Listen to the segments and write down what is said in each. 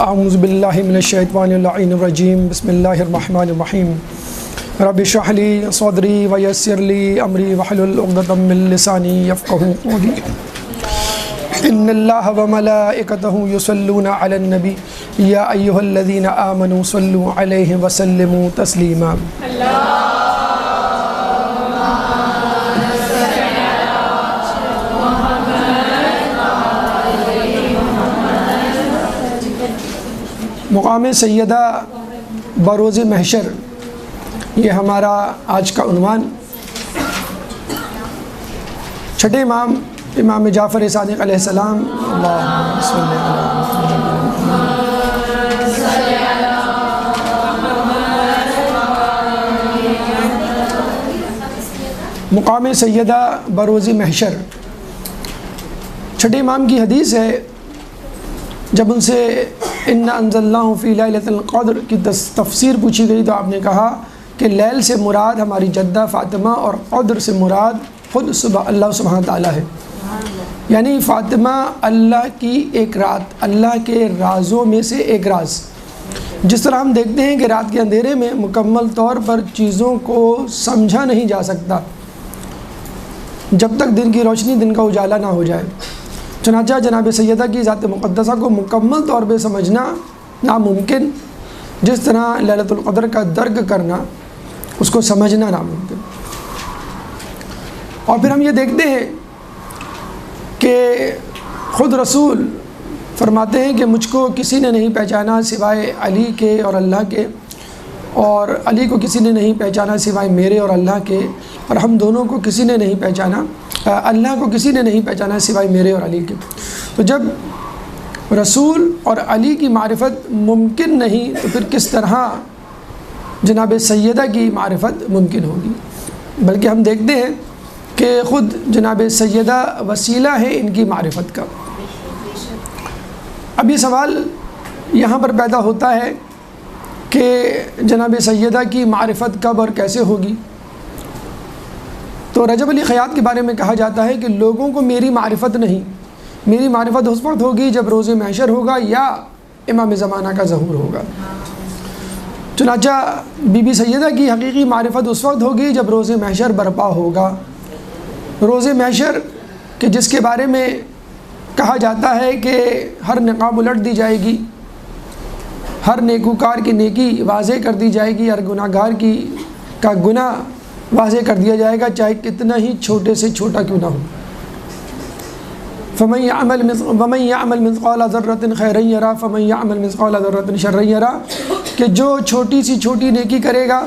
اعوذ باللہ من الشیطان اللعین الرجیم بسم اللہ الرحمن الرحیم رب اشرح لی صدری ویسر لی امری واحلل عقدۃ من لسانی یفقہوا قولی ان اللہ وملائکتہ یصلون علی النبی یا ایھا الذین آمنوا صلوا علیہ وسلموا تسلیما۔ مقام سیدہ بروز محشر، یہ ہمارا آج کا عنوان۔ چھٹے امام امام جعفر صادق علیہ السلام، اللہم صلی مقام سیدہ بروز محشر، چھٹے امام کی حدیث ہے۔ جب ان سے اِنَّا أَنزَلْنَاهُ فِي لَيْلَةِ الْقَدْرِ کی تفسیر پوچھی گئی تو آپ نے کہا کہ لیل سے مراد ہماری جدہ فاطمہ اور قدر سے مراد خود اللہ سبحانہ تعالیٰ ہے، یعنی فاطمہ اللہ کی ایک رات، اللہ کے رازوں میں سے ایک راز۔ جس طرح ہم دیکھتے ہیں کہ رات کے اندھیرے میں مکمل طور پر چیزوں کو سمجھا نہیں جا سکتا جب تک دن کی روشنی، دن کا اجالا نہ ہو جائے، چنانچہ جناب سیدہ کی ذات مقدسہ کو مکمل طور پہ سمجھنا ناممکن، جس طرح لیلۃ القدر کا درک کرنا، اس کو سمجھنا ناممکن۔ اور پھر ہم یہ دیکھتے ہیں کہ خود رسول فرماتے ہیں کہ مجھ کو کسی نے نہیں پہچانا سوائے علی کے اور اللہ کے، اور علی کو کسی نے نہیں پہچانا سوائے میرے اور اللہ کے، اور ہم دونوں کو کسی نے نہیں پہچانا، اللہ کو کسی نے نہیں پہچانا سوائے میرے اور علی کے۔ تو جب رسول اور علی کی معرفت ممکن نہیں تو پھر کس طرح جناب سیدہ کی معرفت ممکن ہوگی؟ بلکہ ہم دیکھتے ہیں کہ خود جناب سیدہ وسیلہ ہے ان کی معرفت کا۔ اب یہ سوال یہاں پر پیدا ہوتا ہے کہ جناب سیدہ کی معرفت کب اور کیسے ہوگی؟ تو رجب علی خیاط کے بارے میں کہا جاتا ہے کہ لوگوں کو میری معرفت نہیں، میری معرفت اس وقت ہوگی جب روز محشر ہوگا یا امام زمانہ کا ظہور ہوگا۔ چنانچہ بی بی سیدہ کی حقیقی معرفت اس وقت ہوگی جب روز محشر برپا ہوگا۔ روز محشر کہ جس کے بارے میں کہا جاتا ہے کہ ہر نقاب الٹ دی جائے گی، ہر نیکوکار کی نیکی واضح کر دی جائے گی، ہر گناہ گار کا گناہ واضح کر دیا جائے گا، چاہے کتنا ہی چھوٹے سے چھوٹا کیوں نہ ہو۔ فَمَن يَعْمَلْ مِثْقَالَ ذَرَّةٍ خَيْرًا يَرَهُ فَمَن يَعْمَلْ مِثْقَالَ ذَرَّةٍ شَرًّا يَرَهُ، کہ جو چھوٹی سی چھوٹی نیکی کرے گا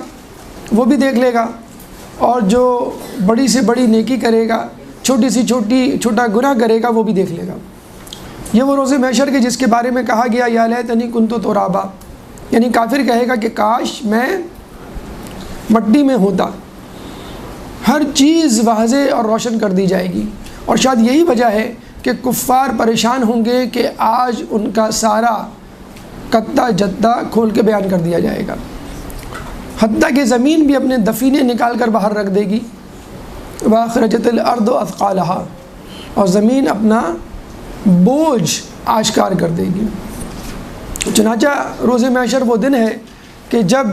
وہ بھی دیکھ لے گا، اور جو بڑی سے بڑی نیکی کرے گا، چھوٹی سی چھوٹا گناہ کرے گا وہ بھی دیکھ لے گا۔ یہ وہ روز محشر کے جس کے بارے میں کہا گیا یا لیتنی کنت ترابا، یعنی کافر کہے گا کہ کاش میں مٹی میں ہوتا۔ ہر چیز واضح اور روشن کر دی جائے گی، اور شاید یہی وجہ ہے کہ کفار پریشان ہوں گے کہ آج ان کا سارا کتا جدہ کھول کے بیان کر دیا جائے گا، حتیٰ کہ زمین بھی اپنے دفینے نکال کر باہر رکھ دے گی۔ وَأَخْرَجَتِ الْأَرْضُ أَثْقَالَهَا، اور زمین اپنا بوجھ آشکار کر دے گی۔ چنانچہ روز محشر وہ دن ہے کہ جب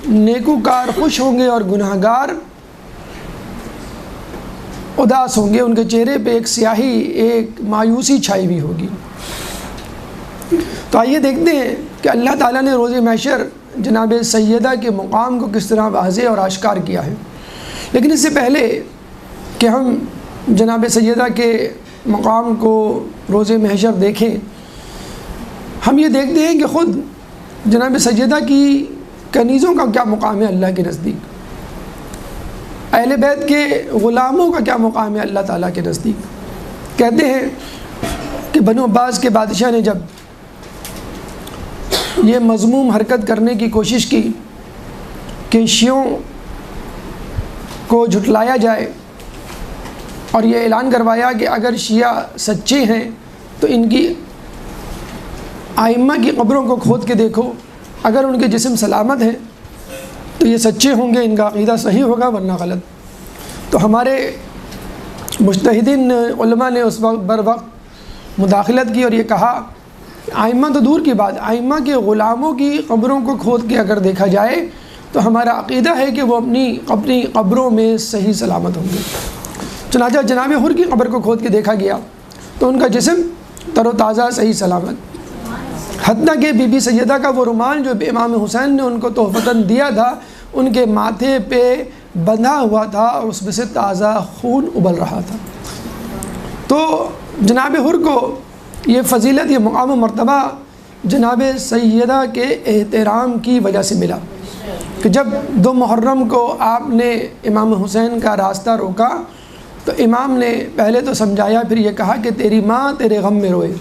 نیکوکار خوش ہوں گے اور گناہ گار اداس ہوں گے، ان کے چہرے پہ ایک سیاہی، ایک مایوسی چھائی ہوئی ہوگی۔ تو آئیے دیکھتے ہیں کہ اللہ تعالیٰ نے روز محشر جناب سیدہ کے مقام کو کس طرح واضح اور آشکار کیا ہے۔ لیکن اس سے پہلے کہ ہم جناب سیدہ کے مقام کو روز محشر دیکھیں، ہم یہ دیکھتے ہیں کہ خود جناب سیدہ کی کنیزوں کا کیا مقام ہے اللہ کے نزدیک، اہل بیت کے غلاموں کا کیا مقام ہے اللہ تعالیٰ کے نزدیک۔ کہتے ہیں کہ بنو عباس کے بادشاہ نے جب یہ مذموم حرکت کرنے کی کوشش کی کہ شیعوں کو جھٹلایا جائے، اور یہ اعلان کروایا کہ اگر شیعہ سچے ہیں تو ان کی آئمہ کی قبروں کو کھود کے دیکھو، اگر ان کے جسم سلامت ہیں تو یہ سچے ہوں گے، ان کا عقیدہ صحیح ہوگا، ورنہ غلط۔ تو ہمارے مجتہدین علماء نے اس وقت بر وقت مداخلت کی اور یہ کہا ائمہ تو دور کی بات، ائمہ کے غلاموں کی قبروں کو کھود کے اگر دیکھا جائے تو ہمارا عقیدہ ہے کہ وہ اپنی قبروں میں صحیح سلامت ہوں گے۔ چنانچہ جناب حر کی قبر کو کھود کے دیکھا گیا تو ان کا جسم تر و تازہ صحیح سلامت، حتیٰ کہ بی بی سیدہ کا وہ رومال جو امام حسین نے ان کو تحفتاً دیا تھا ان کے ماتھے پہ بندھا ہوا تھا اور اس میں سے تازہ خون ابل رہا تھا۔ تو جناب حر کو یہ فضیلت، یہ مقام و مرتبہ جناب سیدہ کے احترام کی وجہ سے ملا کہ جب 2 محرم کو آپ نے امام حسین کا راستہ روکا تو امام نے پہلے تو سمجھایا، پھر یہ کہا کہ تیری ماں تیرے غم میں روئے،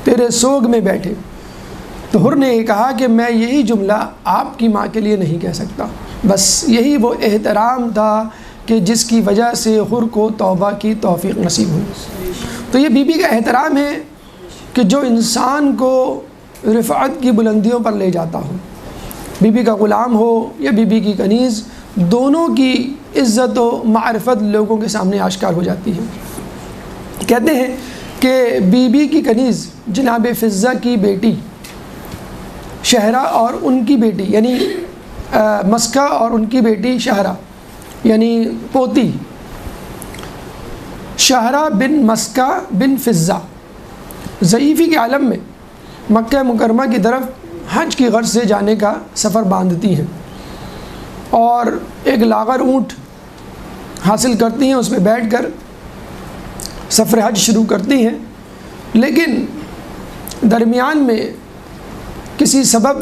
تیرے سوگ میں بیٹھے۔ تو حر نے یہ کہا کہ میں یہی جملہ آپ کی ماں کے لیے نہیں کہہ سکتا، بس یہی وہ احترام تھا کہ جس کی وجہ سے حر کو توبہ کی توفیق نصیب ہوئی۔ تو یہ بی بی کا احترام ہے کہ جو انسان کو رفعت کی بلندیوں پر لے جاتا ہو، بی بی کا غلام ہو یا بی بی کی کنیز، دونوں کی عزت و معرفت لوگوں کے سامنے آشکار ہو جاتی ہے۔ کہتے ہیں کہ بی بی کی کنیز جناب فضہ کی بیٹی شہرہ اور ان کی بیٹی یعنی مسکہ اور ان کی بیٹی شہرہ یعنی پوتی شہرہ بن مسکہ بن فضہ ضعیفی کے عالم میں مکہ مکرمہ کی طرف حج کی غرض سے جانے کا سفر باندھتی ہیں اور ایک لاغر اونٹ حاصل کرتی ہیں، اس پہ بیٹھ کر سفر حج شروع کرتی ہیں، لیکن درمیان میں کسی سبب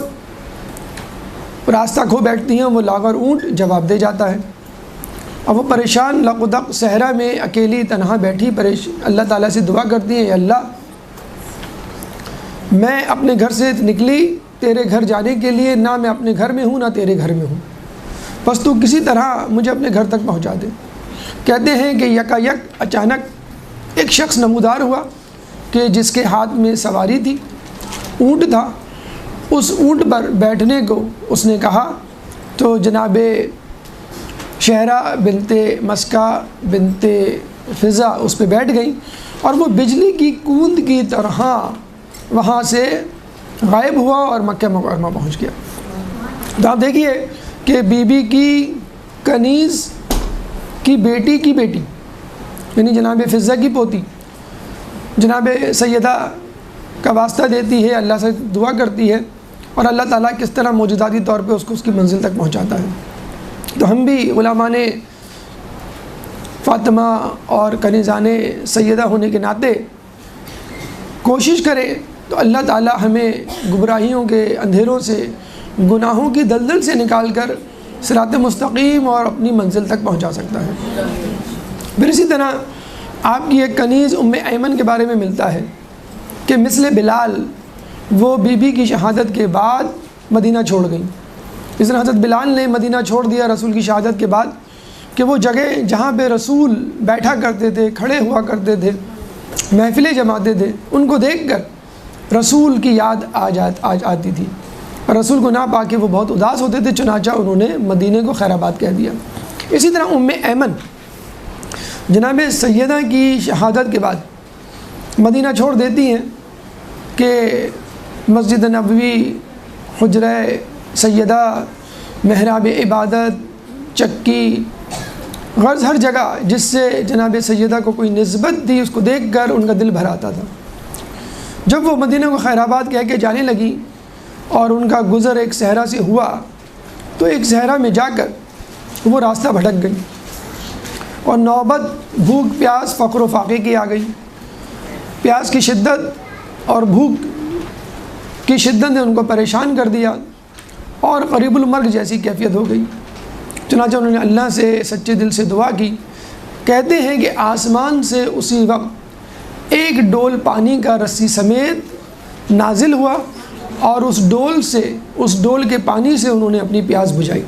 راستہ کھو بیٹھتی ہیں، وہ لاغر اونٹ جواب دے جاتا ہے۔ اب وہ پریشان لقدق صحرا میں اکیلی تنہا بیٹھی اللہ تعالیٰ سے دعا کرتی ہیں، اے اللہ میں اپنے گھر سے نکلی تیرے گھر جانے کے لیے، نہ میں اپنے گھر میں ہوں نہ تیرے گھر میں ہوں، بس تو کسی طرح مجھے اپنے گھر تک پہنچا دے۔ کہتے ہیں کہ یکا یک اچانک ایک شخص نمودار ہوا کہ جس کے ہاتھ میں سواری تھی، اونٹ تھا، اس اونٹ پر بیٹھنے کو اس نے کہا تو جناب شہرہ بنت مسکہ بنت فضہ اس پہ بیٹھ گئی اور وہ بجلی کی کوند کی طرح وہاں سے غائب ہوا اور مکہ مکرمہ پہنچ گیا۔ تو آپ دیکھیے کہ بی بی کی کنیز کی بیٹی یعنی جناب فضہ کی پوتی جناب سیدہ کا واسطہ دیتی ہے، اللہ سے دعا کرتی ہے اور اللہ تعالیٰ کس طرح موجوداتی طور پہ اس کو اس کی منزل تک پہنچاتا ہے۔ تو ہم بھی علماء نے فاطمہ اور کنیزان سیدہ ہونے کے ناطے کوشش کریں تو اللہ تعالیٰ ہمیں گمراہیوں کے اندھیروں سے، گناہوں کی دلدل سے نکال کر صراط مستقیم اور اپنی منزل تک پہنچا سکتا ہے۔ پھر اسی طرح آپ کی ایک کنیز ام ایمن کے بارے میں ملتا ہے کہ مثل بلال وہ بی بی کی شہادت کے بعد مدینہ چھوڑ گئیں۔ اس طرح حضرت بلال نے مدینہ چھوڑ دیا رسول کی شہادت کے بعد کہ وہ جگہ جہاں پہ رسول بیٹھا کرتے تھے، کھڑے ہوا کرتے تھے، محفلیں جماتے تھے، ان کو دیکھ کر رسول کی یاد آتی تھی اور رسول کو نہ پا کے وہ بہت اداس ہوتے تھے، چنانچہ انہوں نے مدینے کو خیر آباد کہہ دیا۔ اسی طرح ام ایمن جناب سیدہ کی شہادت کے بعد مدینہ چھوڑ دیتی ہیں کہ مسجد نبوی، حجرہ سیدہ، محراب عبادت، چکی، غرض ہر جگہ جس سے جناب سیدہ کو کوئی نسبت تھی اس کو دیکھ کر ان کا دل بھر آتا تھا۔ جب وہ مدینہ کو خیر آباد کہہ کے جانے لگی اور ان کا گزر ایک صحرا سے ہوا تو ایک صحرا میں جا کر وہ راستہ بھٹک گئی اور نوبت بھوک پیاس فقر و فاقے کی آ گئی۔ پیاس کی شدت اور بھوک کی شدت نے ان کو پریشان کر دیا اور قریب المرگ جیسی کیفیت ہو گئی۔ چنانچہ انہوں نے اللہ سے سچے دل سے دعا کی۔ کہتے ہیں کہ آسمان سے اسی وقت ایک ڈول پانی کا رسی سمیت نازل ہوا اور اس ڈول کے پانی سے انہوں نے اپنی پیاس بجھائی،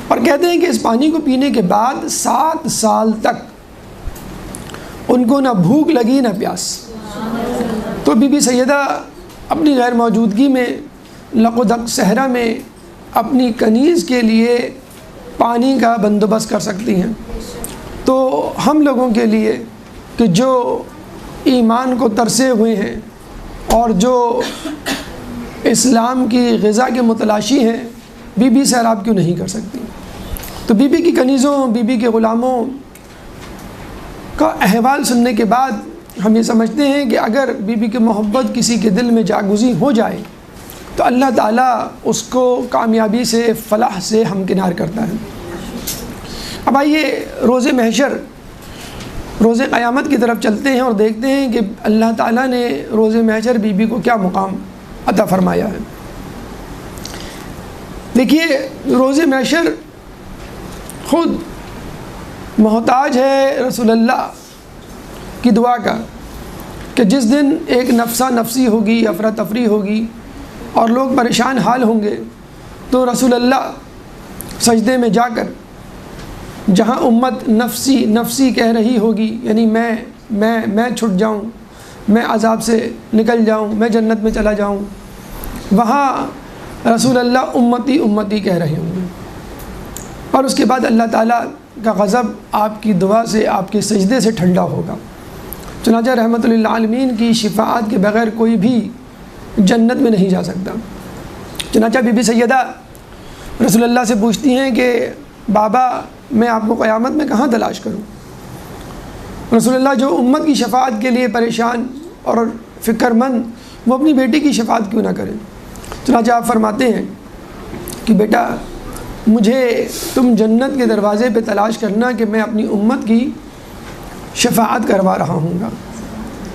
اور کہتے ہیں کہ اس پانی کو پینے کے بعد 7 سال تک ان کو نہ بھوک لگی نہ پیاس۔ تو بی بی سیدہ اپنی غیر موجودگی میں لقدق صحرا میں اپنی کنیز کے لیے پانی کا بندوبست کر سکتی ہیں۔ تو ہم لوگوں کے لیے کہ جو ایمان کو ترسے ہوئے ہیں، اور جو اسلام کی غذا کے متلاشی ہیں، بی بی سیراب کیوں نہیں کر سکتی؟ تو بی بی کی کنیزوں، بی بی کے غلاموں کا احوال سننے کے بعد ہم یہ سمجھتے ہیں کہ اگر بی بی کی محبت کسی کے دل میں جاگزی ہو جائے تو اللہ تعالیٰ اس کو کامیابی سے، فلاح سے ہمکنار کرتا ہے۔ اب آئیے روز محشر، روز قیامت کی طرف چلتے ہیں اور دیکھتے ہیں کہ اللہ تعالیٰ نے روز محشر بی بی کو کیا مقام عطا فرمایا ہے۔ دیکھیے روز محشر خود محتاج ہے رسول اللہ کی دعا کا کہ جس دن ایک نفسہ نفسی ہوگی، افراتفری ہوگی اور لوگ پریشان حال ہوں گے، تو رسول اللہ سجدے میں جا کر جہاں امت نفسی نفسی کہہ رہی ہوگی، یعنی میں چھٹ جاؤں، میں عذاب سے نکل جاؤں، میں جنت میں چلا جاؤں، وہاں رسول اللہ امتی امتی کہہ رہے ہوں گے، اور اس کے بعد اللہ تعالیٰ کا غضب آپ کی دعا سے، آپ کے سجدے سے ٹھنڈا ہوگا۔ چنانچہ رحمت للعالمین کی شفاعت کے بغیر کوئی بھی جنت میں نہیں جا سکتا۔ چنانچہ بی بی سیدہ رسول اللہ سے پوچھتی ہیں کہ بابا میں آپ کو قیامت میں کہاں تلاش کروں؟ رسول اللہ جو امت کی شفاعت کے لیے پریشان اور فکر مند، وہ اپنی بیٹی کی شفاعت کیوں نہ کریں؟ چنانچہ آپ فرماتے ہیں کہ بیٹا مجھے تم جنت کے دروازے پہ تلاش کرنا کہ میں اپنی امت کی شفاعت کروا رہا ہوں گا۔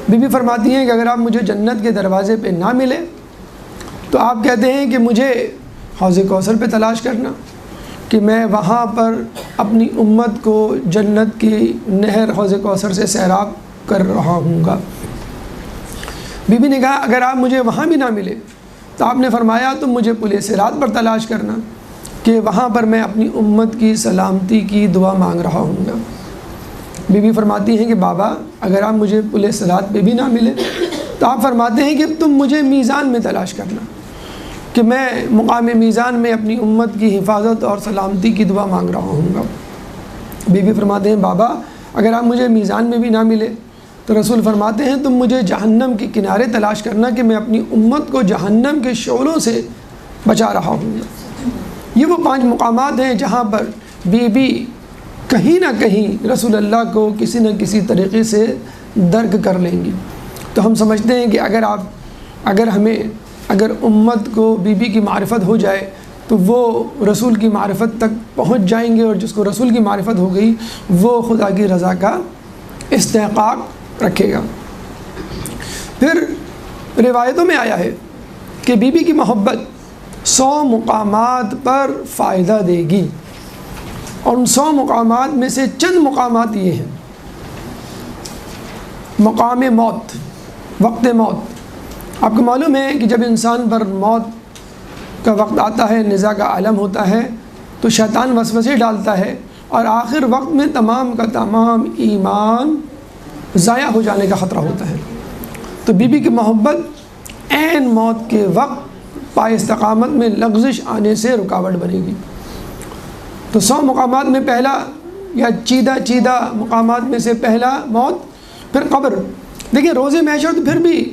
بی بی فرماتی ہیں کہ اگر آپ مجھے جنت کے دروازے پہ نہ ملے تو آپ کہتے ہیں کہ مجھے حوض کوثر پہ تلاش کرنا کہ میں وہاں پر اپنی امت کو جنت کی نہر حوض کوثر سے سیراب کر رہا ہوں گا۔ بی بی نے کہا اگر آپ مجھے وہاں بھی نہ ملے تو آپ نے فرمایا تم مجھے پل صراط پر تلاش کرنا کہ وہاں پر میں اپنی امت کی سلامتی کی دعا مانگ رہا ہوں گا۔ بی بی فرماتی ہیں کہ بابا اگر آپ مجھے پل صراط پہ بھی نہ ملے تو آپ فرماتے ہیں کہ تم مجھے میزان میں تلاش کرنا کہ میں مقام میزان میں اپنی امت کی حفاظت اور سلامتی کی دعا مانگ رہا ہوں گا۔ بی بی فرماتے ہیں بابا اگر آپ مجھے میزان میں بھی نہ ملے تو رسول فرماتے ہیں تم مجھے جہنم کے کنارے تلاش کرنا کہ میں اپنی امت کو جہنم کے شعلوں سے بچا رہا ہوں گا۔ یہ وہ 5 مقامات ہیں جہاں پر بی بی کہیں نہ کہیں رسول اللہ کو کسی نہ کسی طریقے سے درک کر لیں گی۔ تو ہم سمجھتے ہیں کہ اگر امت کو بی بی کی معرفت ہو جائے تو وہ رسول کی معرفت تک پہنچ جائیں گے، اور جس کو رسول کی معرفت ہو گئی وہ خدا کی رضا کا استحقاق رکھے گا۔ پھر روایتوں میں آیا ہے کہ بی بی کی محبت 100 مقامات پر فائدہ دے گی، اور ان 100 مقامات میں سے چند مقامات یہ ہیں۔ مقام موت، وقت موت۔ آپ کو معلوم ہے کہ جب انسان پر موت کا وقت آتا ہے، نزاع کا عالم ہوتا ہے، تو شیطان وسوسے ڈالتا ہے، اور آخر وقت میں تمام کا تمام ایمان ضائع ہو جانے کا خطرہ ہوتا ہے۔ تو بی بی کی محبت عین موت کے وقت پائے استقامت میں لغزش آنے سے رکاوٹ بنے گی۔ تو 100 مقامات میں پہلا یا چیدہ مقامات میں سے پہلا موت، پھر قبر۔ دیکھیں روز محشر تو پھر بھی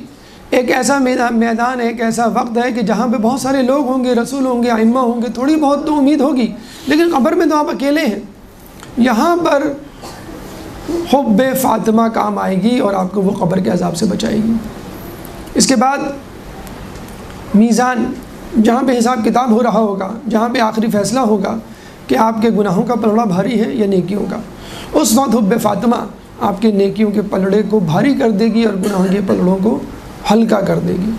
ایک ایسا میدان، ایک ایسا وقت ہے کہ جہاں پہ بہت سارے لوگ ہوں گے، رسول ہوں گے، ائمہ ہوں گے، تھوڑی بہت تو امید ہوگی، لیکن قبر میں تو آپ اکیلے ہیں۔ یہاں پر حب فاطمہ کام آئے گی اور آپ کو وہ قبر کے عذاب سے بچائے گی۔ اس کے بعد میزان، جہاں پہ حساب کتاب ہو رہا ہوگا، جہاں پہ آخری فیصلہ ہوگا کہ آپ کے گناہوں کا پلڑا بھاری ہے یا نیکیوں کا، اس وقت حب فاطمہ آپ کے نیکیوں کے پلڑے کو بھاری کر دے گی اور گناہوں کے پلڑوں کو ہلکا کر دے گی۔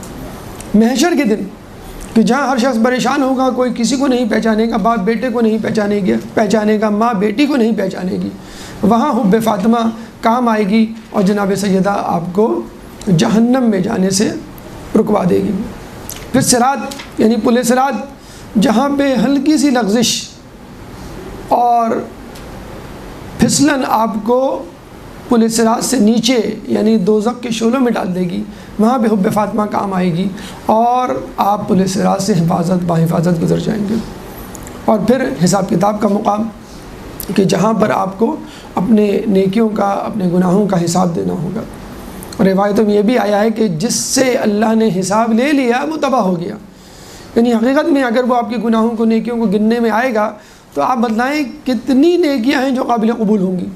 محشر کے دن کہ جہاں ہر شخص پریشان ہوگا، کوئی کسی کو نہیں پہچانے گا، باپ بیٹے کو نہیں پہچانے گا، ماں بیٹی کو نہیں پہچانے گی، وہاں حب فاطمہ کام آئے گی اور جناب سیدہ آپ کو جہنم میں جانے سے رکوا دے گی۔ پھر صراط یعنی پل صراط، جہاں پہ ہلکی سی لغزش اور پھسلن آپ کو پل صراط سے نیچے یعنی دوزخ کے شعلوں میں ڈال دے گی، وہاں پہ حب فاطمہ کام آئے گی اور آپ پل صراط سے بحفاظت گزر جائیں گے۔ اور پھر حساب کتاب کا مقام کہ جہاں پر آپ کو اپنے نیکیوں کا، اپنے گناہوں کا حساب دینا ہوگا۔ روایتوں میں یہ بھی آیا ہے کہ جس سے اللہ نے حساب لے لیا وہ تباہ ہو گیا. یعنی حقیقت میں اگر وہ آپ کے گناہوں کو نیکیوں کو گننے میں آئے گا تو آپ بتلائیں کتنی نیکیاں ہیں جو قابل قبول ہوں گی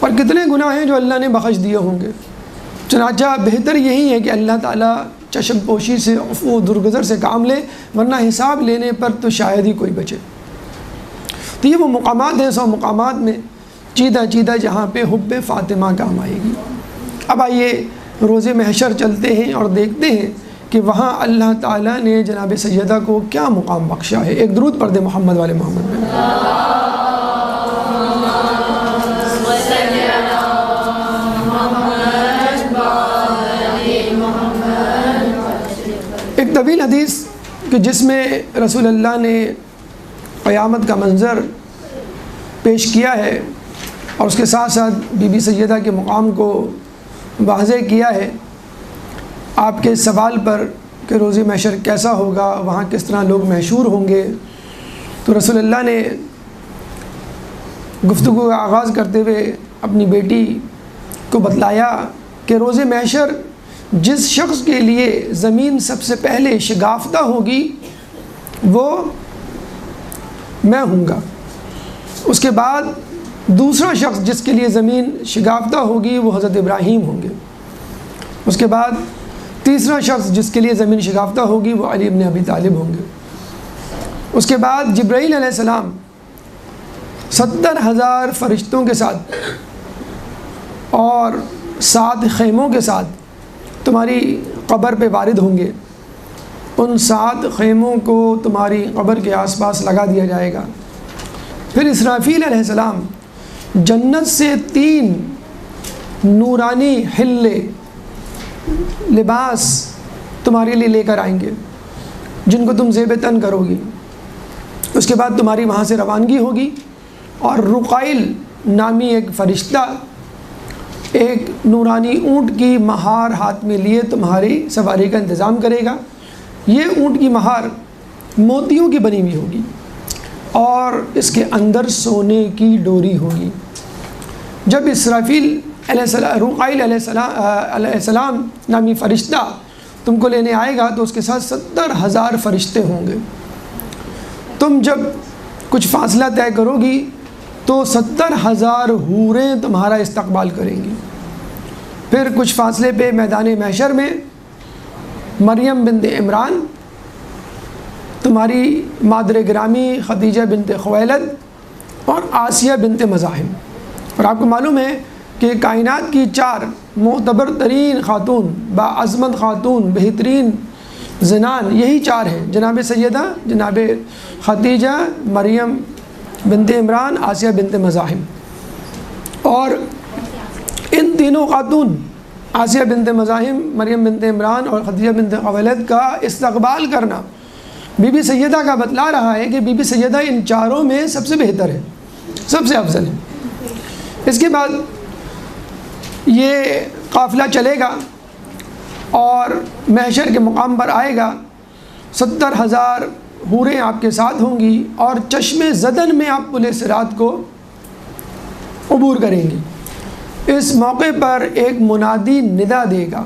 اور کتنے گناہ ہیں جو اللہ نے بخش دیے ہوں گے. چنانچہ بہتر یہی ہے کہ اللہ تعالیٰ چشم پوشی سے عفو و درگزر سے کام لے، ورنہ حساب لینے پر تو شاید ہی کوئی بچے. تو یہ وہ مقامات ہیں 100 مقامات میں چیدہ چیدہ جہاں پہ حب فاطمہ کام آئے گی. اب آئیے روز محشر چلتے ہیں اور دیکھتے ہیں کہ وہاں اللہ تعالیٰ نے جناب سیدہ کو کیا مقام بخشا ہے. ایک درود پڑھ دے محمد والے محمد میں. ایک طویل حدیث کہ جس میں رسول اللہ نے قیامت کا منظر پیش کیا ہے اور اس کے ساتھ ساتھ بی بی سیدہ کے مقام کو واضح کیا ہے. آپ کے سوال پر کہ روز محشر کیسا ہوگا، وہاں کس طرح لوگ محشور ہوں گے، تو رسول اللہ نے گفتگو کا آغاز کرتے ہوئے اپنی بیٹی کو بتلایا کہ روز محشر جس شخص کے لیے زمین سب سے پہلے شگافتہ ہوگی وہ میں ہوں گا. اس کے بعد دوسرا شخص جس کے لیے زمین شگافتہ ہوگی وہ حضرت ابراہیم ہوں گے. اس کے بعد تیسرا شخص جس کے لیے زمین شگافتہ ہوگی وہ علی ابن ابی طالب ہوں گے. اس کے بعد جبرائیل علیہ السلام 70,000 فرشتوں کے ساتھ اور 7 خیموں کے ساتھ تمہاری قبر پہ وارد ہوں گے. ان 7 خیموں کو تمہاری قبر کے آس پاس لگا دیا جائے گا. پھر اسرافیل علیہ السلام جنت سے 3 نورانی حلے لباس تمہارے لیے لے کر آئیں گے جن کو تم زیب تن کرو گی. اس کے بعد تمہاری وہاں سے روانگی ہوگی اور رقائل نامی ایک فرشتہ ایک نورانی اونٹ کی مہار ہاتھ میں لیے تمہاری سواری کا انتظام کرے گا. یہ اونٹ کی مہار موتیوں کی بنی ہوئی ہوگی اور اس کے اندر سونے کی ڈوری ہوگی. جب اسرافیل علیہ السلام رقائل علیہ السلام نامی فرشتہ تم کو لینے آئے گا تو اس کے ساتھ 70,000 فرشتے ہوں گے. تم جب کچھ فاصلہ طے کرو گی تو 70,000 حوریں تمہارا استقبال کریں گی. پھر کچھ فاصلے پہ میدان محشر میں مریم بنت عمران تمہاری مادر گرامی خدیجہ بنت خویلد اور آسیہ بنت مزاحم. اور آپ کو معلوم ہے کہ کائنات کی 4 معتبر ترین خاتون، باعظمت خاتون، بہترین زنان یہی 4 ہیں، جناب سیدہ، جناب خدیجہ، مریم بنت عمران، آسیہ بنت مزاحم. اور ان تینوں خاتون آسیہ بنت مزاحم، مریم بنت عمران اور خدیجہ بنت خویلد کا استقبال کرنا بی بی سیدہ کا بتلا رہا ہے کہ بی بی سیدہ ان 4 میں سب سے بہتر ہے، سب سے افضل ہے. اس کے بعد یہ قافلہ چلے گا اور محشر کے مقام پر آئے گا. 70,000 حوریں آپ کے ساتھ ہوں گی اور چشم زدن میں آپ پل صراط کو عبور کریں گی. اس موقع پر ایک منادی ندا دے گا،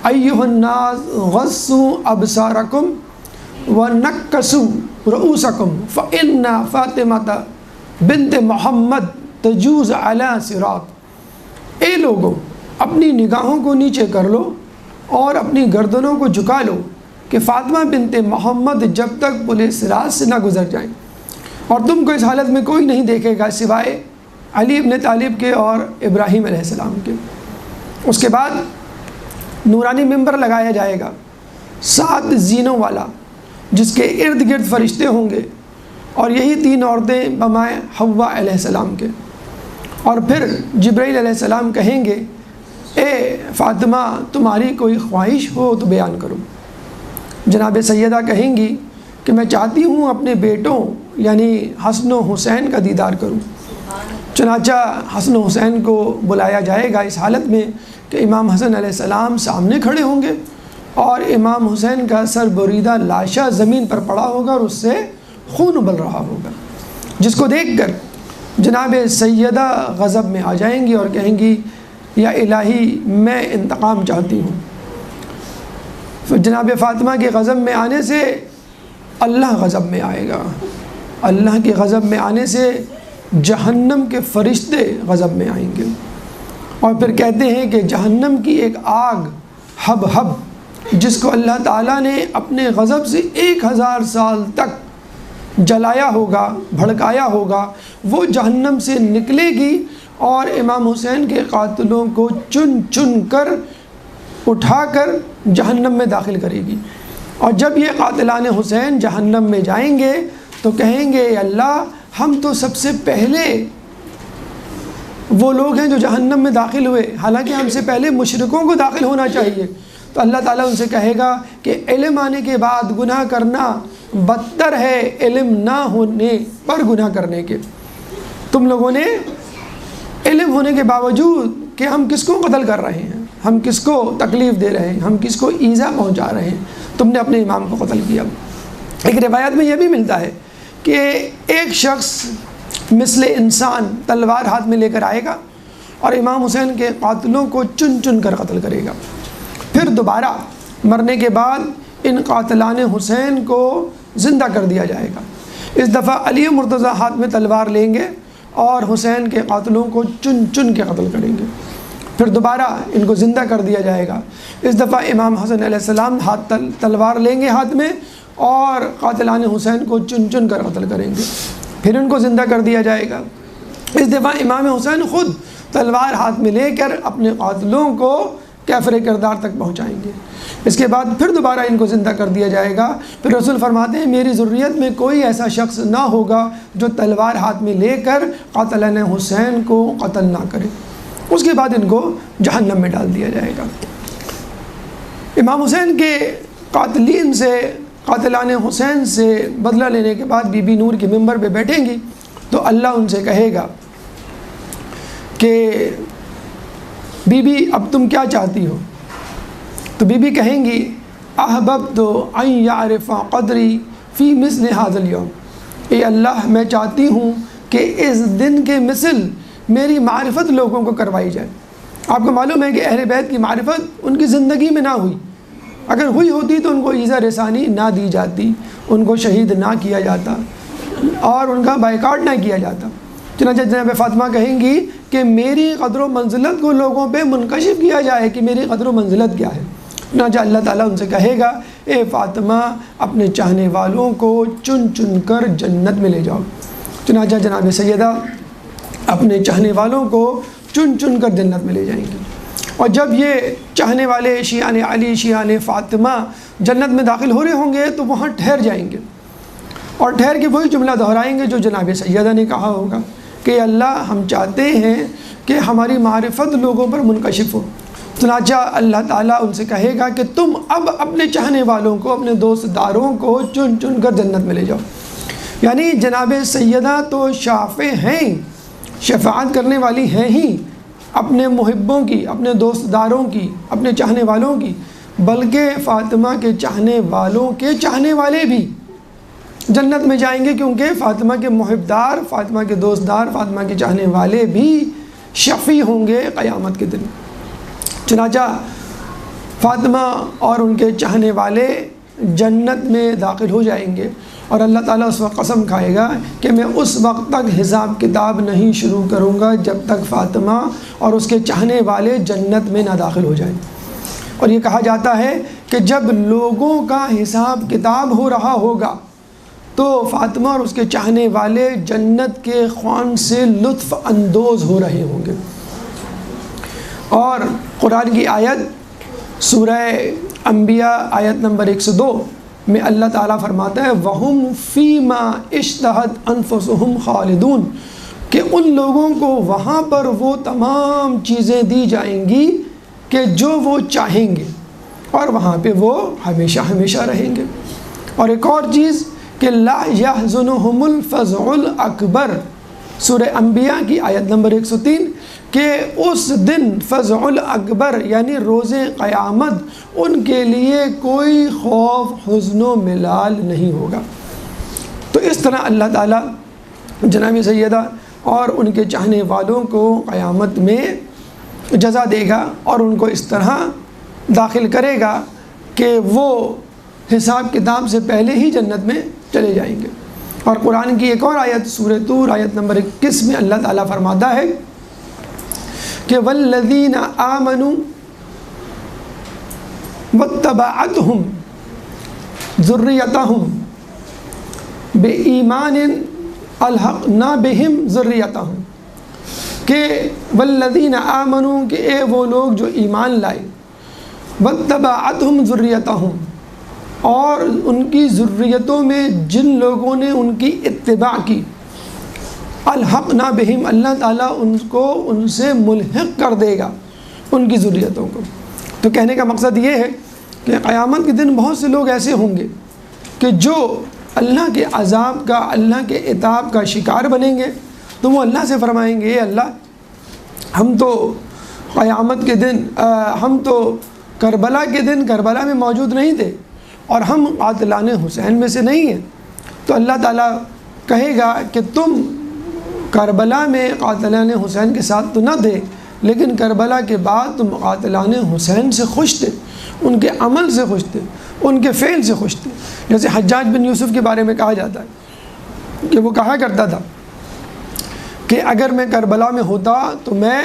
ایھا الناس غصوا ابصارکم ونکسوا رؤوسکم فإن فاطمہ بنت محمد تجوز علی صراط. اے لوگوں، اپنی نگاہوں کو نیچے کر لو اور اپنی گردنوں کو جھکا لو کہ فاطمہ بنت محمد جب تک پل صراط سے نہ گزر جائیں. اور تم کو اس حالت میں کوئی نہیں دیکھے گا سوائے علی ابن طالب کے اور ابراہیم علیہ السلام کے. اس کے بعد نورانی ممبر لگایا جائے گا 7 زینوں والا جس کے ارد گرد فرشتے ہوں گے اور یہی 3 عورتیں بمائے حوا علیہ السلام کے. اور پھر جبرائیل علیہ السلام کہیں گے، اے فاطمہ تمہاری کوئی خواہش ہو تو بیان کرو. جناب سیدہ کہیں گی کہ میں چاہتی ہوں اپنے بیٹوں یعنی حسن و حسین کا دیدار کروں. چنانچہ حسن و حسین کو بلایا جائے گا اس حالت میں کہ امام حسن علیہ السلام سامنے کھڑے ہوں گے اور امام حسین کا سر بریدہ لاشا زمین پر پڑا ہوگا اور اس سے خون ابل رہا ہوگا، جس کو دیکھ کر جناب سیدہ غضب میں آ جائیں گی اور کہیں گی یا الہی میں انتقام چاہتی ہوں۔ پھر جناب فاطمہ کے غضب میں آنے سے اللہ غضب میں آئے گا، اللہ کے غضب میں آنے سے جہنم کے فرشتے غضب میں آئیں گے، اور پھر کہتے ہیں کہ جہنم کی ایک آگ ہب ہب جس کو اللہ تعالیٰ نے اپنے غضب سے 1000 سال تک جلایا ہوگا، بھڑکایا ہوگا، وہ جہنم سے نکلے گی اور امام حسین کے قاتلوں کو چن چن کر اٹھا کر جہنم میں داخل کرے گی۔ اور جب یہ قاتلان حسین جہنم میں جائیں گے تو کہیں گے اللہ ہم تو سب سے پہلے وہ لوگ ہیں جو جہنم میں داخل ہوئے، حالانکہ ہم سے پہلے مشرکوں کو داخل ہونا چاہیے۔ تو اللہ تعالیٰ ان سے کہے گا کہ علم آنے کے بعد گناہ کرنا بدتر ہے علم نہ ہونے پر گناہ کرنے کے۔ تم لوگوں نے علم ہونے کے باوجود کہ ہم کس کو قتل کر رہے ہیں، ہم کس کو تکلیف دے رہے ہیں، ہم کس کو ایذا پہنچا رہے ہیں، تم نے اپنے امام کو قتل کیا۔ ایک روایت میں یہ بھی ملتا ہے کہ ایک شخص مثل انسان تلوار ہاتھ میں لے کر آئے گا اور امام حسین کے قاتلوں کو چن چن کر قتل کرے گا۔ پھر دوبارہ مرنے کے بعد ان قاتلان حسین کو زندہ کر دیا جائے گا۔ اس دفعہ علی مرتضیٰ ہاتھ میں تلوار لیں گے اور حسین کے قاتلوں کو چن چن کے قتل کریں گے۔ پھر دوبارہ ان کو زندہ کر دیا جائے گا۔ اس دفعہ امام حسن علیہ السلام تلوار لیں گے ہاتھ میں اور قاتلان حسین کو چن چن کر قتل کریں گے۔ پھر ان کو زندہ کر دیا جائے گا۔ اس دفعہ امام حسین خود تلوار ہاتھ میں لے کر اپنے قاتلوں کو کیفر کردار تک پہنچائیں گے۔ اس کے بعد پھر دوبارہ ان کو زندہ کر دیا جائے گا۔ پھر رسول فرماتے ہیں میری ذریت میں کوئی ایسا شخص نہ ہوگا جو تلوار ہاتھ میں لے کر قاتلان حسین کو قتل نہ کرے۔ اس کے بعد ان کو جہنم میں ڈال دیا جائے گا۔ امام حسین کے قاتلین سے، قاتلان حسین سے بدلہ لینے کے بعد بی بی نور کے ممبر پہ بیٹھیں گی تو اللہ ان سے کہے گا کہ بی بی اب تم کیا چاہتی ہو؟ تو بی بی کہیں گی احببت ان یعرف قدری فی مثل ھذا الیوم، اے اللہ میں چاہتی ہوں کہ اس دن کے مثل میری معرفت لوگوں کو کروائی جائے۔ آپ کو معلوم ہے کہ اہل بیت کی معرفت ان کی زندگی میں نہ ہوئی، اگر ہوئی ہوتی تو ان کو ایذا رسانی نہ دی جاتی، ان کو شہید نہ کیا جاتا اور ان کا بائیکاٹ نہ کیا جاتا۔ چنانچہ جناب فاطمہ کہیں گی کہ میری قدر و منزلت کو لوگوں پہ منکشف کیا جائے کہ میری قدر و منزلت کیا ہے۔ چنانچہ اللہ تعالیٰ ان سے کہے گا اے فاطمہ اپنے چاہنے والوں کو چن چن کر جنت میں لے جاؤ۔ چنانچہ جناب سیدہ اپنے چاہنے والوں کو چن چن کر جنت میں لے جائیں گے، اور جب یہ چاہنے والے شیعان علی، شیعان فاطمہ جنت میں داخل ہو رہے ہوں گے تو وہاں ٹھہر جائیں گے اور ٹھہر کے وہی جملہ دہرائیں گے جو جناب سیدہ نے کہا ہوگا کہ اللہ ہم چاہتے ہیں کہ ہماری معرفت لوگوں پر منکشف ہو۔ چنانچہ اللہ تعالیٰ ان سے کہے گا کہ تم اب اپنے چاہنے والوں کو، اپنے دوست داروں کو چن چن کر جنت میں لے جاؤ۔ یعنی جناب سیدہ تو شافع ہیں، شفاعت کرنے والی ہیں ہی اپنے محبوں کی، اپنے دوست داروں کی، اپنے چاہنے والوں کی، بلکہ فاطمہ کے چاہنے والوں کے چاہنے والے بھی جنت میں جائیں گے، کیونکہ فاطمہ کے محبدار، فاطمہ کے دوست دار، فاطمہ کے چاہنے والے بھی شفیع ہوں گے قیامت کے دن۔ چنانچہ فاطمہ اور ان کے چاہنے والے جنت میں داخل ہو جائیں گے، اور اللہ تعالیٰ اس وقت قسم کھائے گا کہ میں اس وقت تک حساب کتاب نہیں شروع کروں گا جب تک فاطمہ اور اس کے چاہنے والے جنت میں نہ داخل ہو جائیں۔ اور یہ کہا جاتا ہے کہ جب لوگوں کا حساب کتاب ہو رہا ہوگا تو فاطمہ اور اس کے چاہنے والے جنت کے خوان سے لطف اندوز ہو رہے ہوں گے۔ اور قرآن کی آیت سورہ انبیاء آیت نمبر 102 میں اللہ تعالیٰ فرماتا ہے وَهُمْ فِي مَا اشْتَهَتْ أَنفُسُهُمْ خَالِدُونَ، کہ ان لوگوں کو وہاں پر وہ تمام چیزیں دی جائیں گی کہ جو وہ چاہیں گے، اور وہاں پہ وہ ہمیشہ ہمیشہ رہیں گے۔ اور ایک اور چیز کہ لا يحزنهم الفزع الاکبر، سورہ انبیاء کی آیت نمبر 103، کہ اس دن فزع الاکبر یعنی روز قیامت ان کے لیے کوئی خوف، حزن و ملال نہیں ہوگا۔ تو اس طرح اللہ تعالیٰ جناب سیدہ اور ان کے چاہنے والوں کو قیامت میں جزا دے گا اور ان کو اس طرح داخل کرے گا کہ وہ حساب کتاب سے پہلے ہی جنت میں چلے جائیں گے۔ اور قرآن کی ایک اور آیت سورہ طور آیت نمبر 21 میں اللہ تعالیٰ فرماتا ہے کہ والذین آمنوا واتبعتہم ذریتہم بإیمان الحقنا بہم ذریتہم، کہ والذین آمنوا، کہ اے وہ لوگ جو ایمان لائے، واتبعتہم ذریتہم، اور ان کی ذریتوں میں جن لوگوں نے ان کی اتباع کی، الحقنا بہم، اللہ تعالیٰ ان کو ان سے ملحق کر دے گا ان کی ذریتوں کو۔ تو کہنے کا مقصد یہ ہے کہ قیامت کے دن بہت سے لوگ ایسے ہوں گے کہ جو اللہ کے عذاب کا، اللہ کے عتاب کا شکار بنیں گے، تو وہ اللہ سے فرمائیں گے اے اللہ، ہم تو قیامت کے دن ہم تو کربلا کے دن کربلا میں موجود نہیں تھے اور ہم قاتلان حسین میں سے نہیں ہیں۔ تو اللہ تعالیٰ کہے گا کہ تم کربلا میں قاتلان حسین کے ساتھ تو نہ تھے، لیکن کربلا کے بعد تم قاتلان حسین سے خوش تھے، ان کے عمل سے خوش تھے، ان کے فعل سے خوش تھے۔ جیسے حجاج بن یوسف کے بارے میں کہا جاتا ہے کہ وہ کہا کرتا تھا کہ اگر میں کربلا میں ہوتا تو میں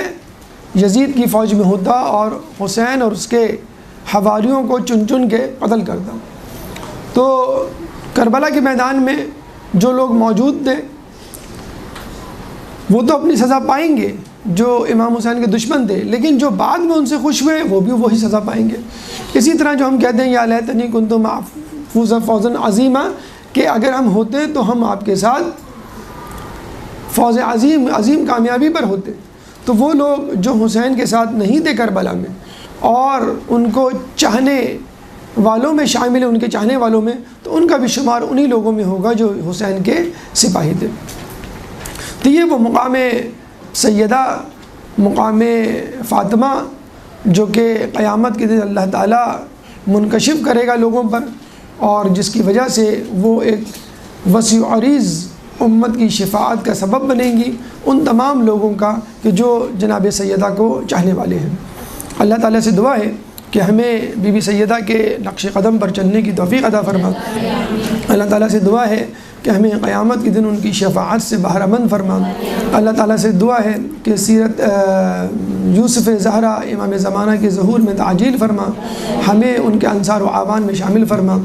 یزید کی فوج میں ہوتا اور حسین اور اس کے حواریوں کو چن چن کے قتل کرتا۔ تو کربلا کے میدان میں جو لوگ موجود تھے وہ تو اپنی سزا پائیں گے جو امام حسین کے دشمن تھے، لیکن جو بعد میں ان سے خوش ہوئے وہ بھی وہی سزا پائیں گے۔ اسی طرح جو ہم کہتے ہیں یا لیتنی کنت معهم فوزا عظیما، کہ اگر ہم ہوتے تو ہم آپ کے ساتھ فوز عظیم کامیابی پر ہوتے۔ تو وہ لوگ جو حسین کے ساتھ نہیں تھے کربلا میں اور ان کو چاہنے والوں میں شامل ہیں، ان کے چاہنے والوں میں، تو ان کا بھی شمار انہی لوگوں میں ہوگا جو حسین کے سپاہی تھے۔ تو یہ وہ مقام سیدہ، مقام فاطمہ جو کہ قیامت کے دن اللہ تعالیٰ منکشف کرے گا لوگوں پر، اور جس کی وجہ سے وہ ایک وسیع عریض امت کی شفاعت کا سبب بنیں گی ان تمام لوگوں کا کہ جو جناب سیدہ کو چاہنے والے ہیں۔ اللہ تعالیٰ سے دعا ہے کہ ہمیں بی بی سیدہ کے نقش قدم پر چلنے کی توفیق عطا فرما۔ اللہ تعالیٰ سے دعا ہے کہ ہمیں قیامت کے دن ان کی شفاعت سے بہرہ مند فرما۔ اللہ تعالیٰ سے دعا ہے کہ سیرت یوسف زہرا امام زمانہ کے ظہور میں تعجیل فرما، ہمیں ان کے انصار و اعوان میں شامل فرما۔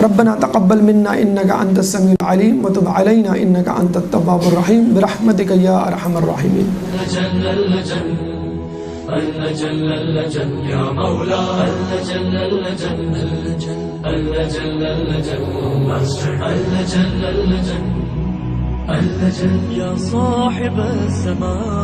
ربنا تقبل منا انك انت السميع العليم وتب علينا انك انت التواب الرحيم برحمتك يا ارحم الراحمين۔ يا مولاي يا صاحب السماء